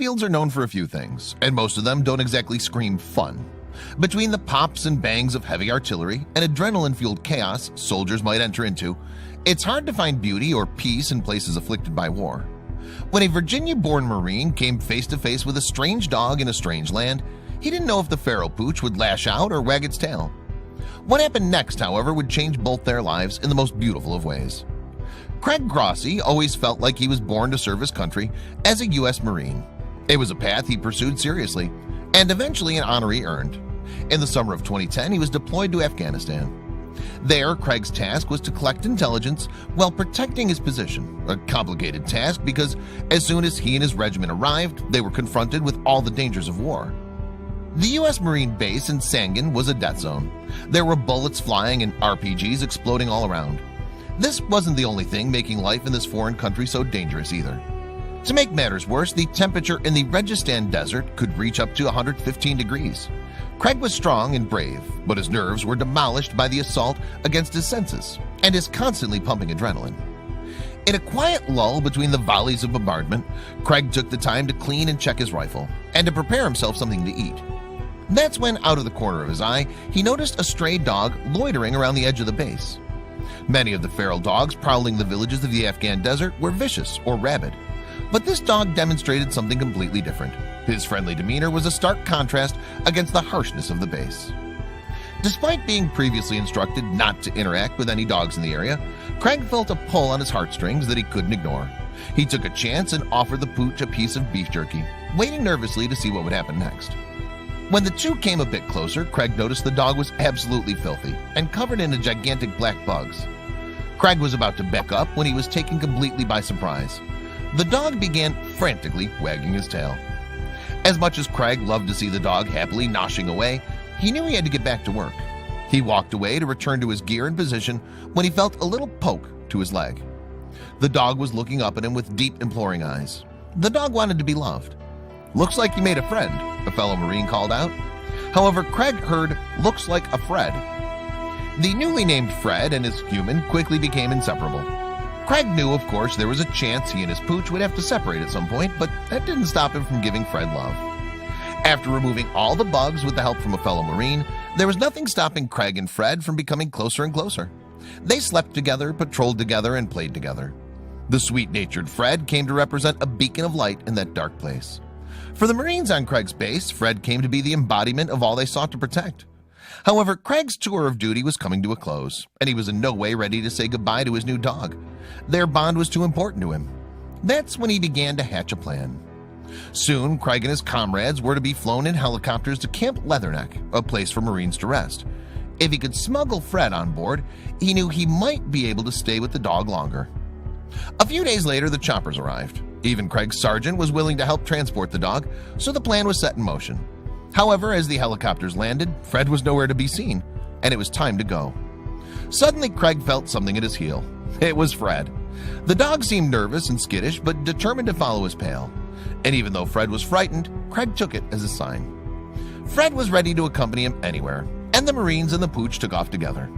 battlefields are known for a few things, and most of them don't exactly scream fun. Between the pops and bangs of heavy artillery and adrenaline-fueled chaos soldiers might enter into, it's hard to find beauty or peace in places afflicted by war. When a Virginia-born Marine came face-to-face with a strange dog in a strange land, he didn't know if the feral pooch would lash out or wag its tail. What happened next, however, would change both their lives in the most beautiful of ways. Craig Grossi always felt like he was born to serve his country as a U.S. Marine. It was a path he pursued seriously, and eventually an honor he earned. In the summer of 2010, he was deployed to Afghanistan. There, Craig's task was to collect intelligence while protecting his position, a complicated task because as soon as he and his regiment arrived, they were confronted with all the dangers of war. The U.S. Marine base in Sangin was a death zone. There were bullets flying and RPGs exploding all around. This wasn't the only thing making life in this foreign country so dangerous either. To make matters worse, the temperature in the Registan desert could reach up to 115 degrees. Craig was strong and brave, but his nerves were demolished by the assault against his senses and his constantly pumping adrenaline. In a quiet lull between the volleys of bombardment, Craig took the time to clean and check his rifle and to prepare himself something to eat. That's when, out of the corner of his eye, he noticed a stray dog loitering around the edge of the base. Many of the feral dogs prowling the villages of the Afghan desert were vicious or rabid, but this dog demonstrated something completely different. His friendly demeanor was a stark contrast against the harshness of the base. Despite being previously instructed not to interact with any dogs in the area, Craig felt a pull on his heartstrings that he couldn't ignore. He took a chance and offered the pooch a piece of beef jerky, waiting nervously to see what would happen next. When the two came a bit closer, Craig noticed the dog was absolutely filthy and covered in gigantic black bugs. Craig was about to back up when he was taken completely by surprise. The dog began frantically wagging his tail. As much as Craig loved to see the dog happily noshing away, he knew he had to get back to work. He walked away to return to his gear and position when he felt a little poke to his leg. The dog was looking up at him with deep, imploring eyes. The dog wanted to be loved. "Looks like you made a friend," a fellow Marine called out. However, Craig heard, "Looks like a Fred." The newly named Fred and his human quickly became inseparable. Craig knew, of course, there was a chance he and his pooch would have to separate at some point, but that didn't stop him from giving Fred love. After removing all the bugs with the help from a fellow Marine, there was nothing stopping Craig and Fred from becoming closer and closer. They slept together, patrolled together, and played together. The sweet-natured Fred came to represent a beacon of light in that dark place. For the Marines on Craig's base, Fred came to be the embodiment of all they sought to protect. However, Craig's tour of duty was coming to a close, and he was in no way ready to say goodbye to his new dog. Their bond was too important to him. That's when he began to hatch a plan. Soon, Craig and his comrades were to be flown in helicopters to Camp Leatherneck, a place for Marines to rest. If he could smuggle Fred on board, he knew he might be able to stay with the dog longer. A few days later, the choppers arrived. Even Craig's sergeant was willing to help transport the dog, so the plan was set in motion. However, as the helicopters landed, Fred was nowhere to be seen, and it was time to go. Suddenly, Craig felt something at his heel. It was Fred. The dog seemed nervous and skittish, but determined to follow his pail. And even though Fred was frightened, Craig took it as a sign. Fred was ready to accompany him anywhere, and the Marines and the pooch took off together.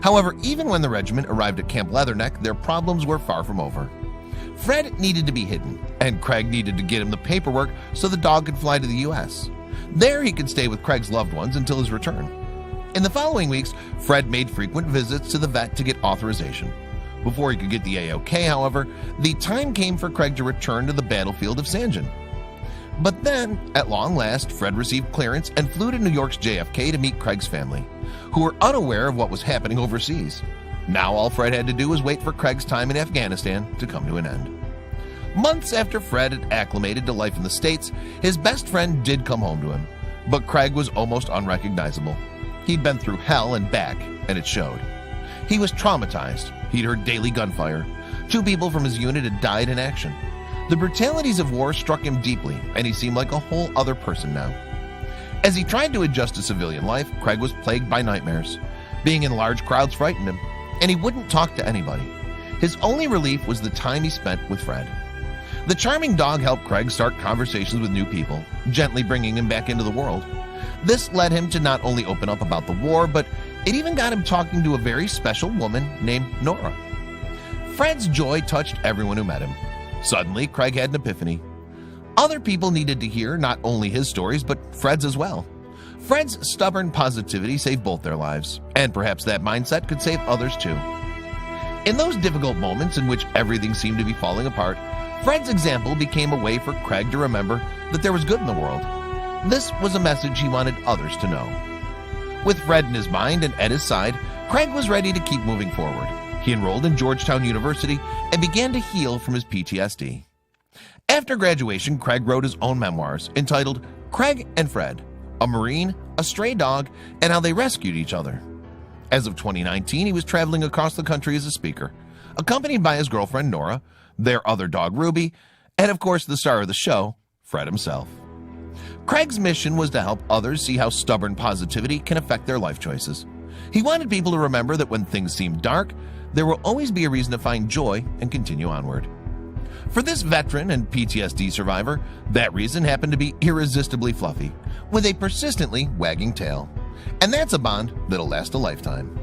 However, even when the regiment arrived at Camp Leatherneck, their problems were far from over. Fred needed to be hidden, and Craig needed to get him the paperwork so the dog could fly to the U.S. There he could stay with Craig's loved ones until his return. In the following weeks, Fred made frequent visits to the vet to get authorization. Before he could get the A-OK, however, the time came for Craig to return to the battlefield of Sangin. But then, at long last, Fred received clearance and flew to New York's JFK to meet Craig's family, who were unaware of what was happening overseas. Now all Fred had to do was wait for Craig's time in Afghanistan to come to an end. Months after Fred had acclimated to life in the States, his best friend did come home to him, but Craig was almost unrecognizable. He'd been through hell and back, and it showed. He was traumatized. He'd heard daily gunfire. 2 people from his unit had died in action. The brutalities of war struck him deeply, and he seemed like a whole other person now. As he tried to adjust to civilian life, Craig was plagued by nightmares. Being in large crowds frightened him, and he wouldn't talk to anybody. His only relief was the time he spent with Fred. The charming dog helped Craig start conversations with new people, gently bringing him back into the world. This led him to not only open up about the war, but it even got him talking to a very special woman named Nora. Fred's joy touched everyone who met him. Suddenly, Craig had an epiphany. Other people needed to hear not only his stories, but Fred's as well. Fred's stubborn positivity saved both their lives, and perhaps that mindset could save others too. In those difficult moments in which everything seemed to be falling apart, Fred's example became a way for Craig to remember that there was good in the world. This was a message he wanted others to know. With Fred in his mind and at his side, Craig was ready to keep moving forward. He enrolled in Georgetown University and began to heal from his PTSD. After graduation, Craig wrote his own memoirs entitled Craig and Fred, a Marine, a stray dog, and how they rescued each other. As of 2019, he was traveling across the country as a speaker, accompanied by his girlfriend Nora, their other dog Ruby, and of course the star of the show, Fred himself. Craig's mission was to help others see how stubborn positivity can affect their life choices. He wanted people to remember that when things seem dark, there will always be a reason to find joy and continue onward. For this veteran and PTSD survivor, that reason happened to be irresistibly fluffy, with a persistently wagging tail. And that's a bond that'll last a lifetime.